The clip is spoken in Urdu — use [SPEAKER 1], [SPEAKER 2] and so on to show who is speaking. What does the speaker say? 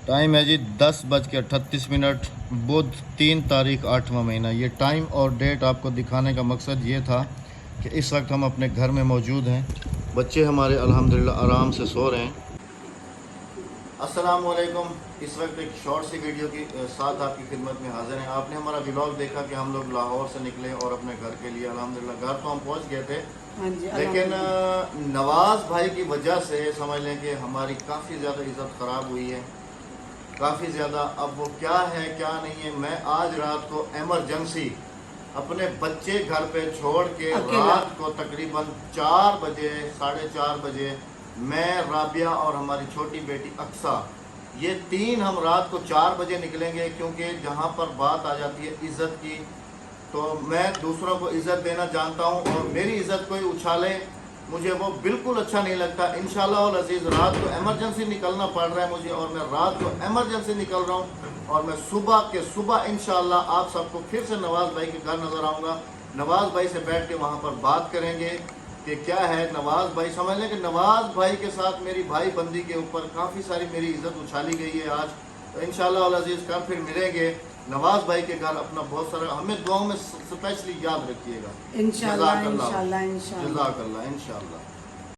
[SPEAKER 1] ٹائم ہے جی 10:38 بدھ 3 تاریخ 8واں مہینہ۔ یہ ٹائم اور ڈیٹ آپ کو دکھانے کا مقصد یہ تھا کہ اس وقت ہم اپنے گھر میں موجود ہیں، بچے ہمارے الحمدللہ آرام سے سو رہے ہیں۔ السلام علیکم، اس وقت ایک شارٹ سی ویڈیو کے ساتھ آپ کی خدمت میں حاضر ہیں۔ آپ نے ہمارا ولاگ دیکھا کہ ہم لوگ لاہور سے نکلے اور اپنے گھر کے لیے الحمدللہ گھر تو ہم پہنچ گئے تھے، لیکن نواز بھائی کی وجہ سے سمجھ لیں کہ ہماری کافی زیادہ عزت خراب ہوئی ہے، کافی زیادہ۔ اب وہ کیا ہے کیا نہیں ہے، میں آج رات کو ایمرجنسی اپنے بچے گھر پہ چھوڑ کے رات کو تقریباً 4 بجے 4:30 بجے میں، رابعہ اور ہماری چھوٹی بیٹی اقصیٰ، یہ تین ہم رات کو 4 بجے نکلیں گے، کیونکہ جہاں پر بات آ جاتی ہے عزت کی تو میں دوسروں کو عزت دینا جانتا ہوں، اور میری عزت کوئی اچھالے مجھے وہ بالکل اچھا نہیں لگتا۔ انشاءاللہ العزیز رات کو ایمرجنسی نکلنا پڑ رہا ہے مجھے، اور میں رات کو ایمرجنسی نکل رہا ہوں، اور میں صبح کے صبح انشاءاللہ آپ سب کو پھر سے نواز بھائی کے گھر نظر آؤں گا۔ نواز بھائی سے بیٹھ کے وہاں پر بات کریں گے کہ کیا ہے۔ نواز بھائی سمجھ لیں کہ نواز بھائی کے ساتھ میری بھائی بندی کے اوپر کافی ساری میری عزت اچھالی گئی ہے آج، تو انشاءاللہ العزیز کل پھر ملیں گے نواز بھائی کے گھر۔ اپنا بہت سارا ہمیں دعاؤں میں اسپیشلی یاد رکھیے گا۔
[SPEAKER 2] انشاءاللہ انشاءاللہ انشاءاللہ
[SPEAKER 1] جزاک اللہ انشاءاللہ۔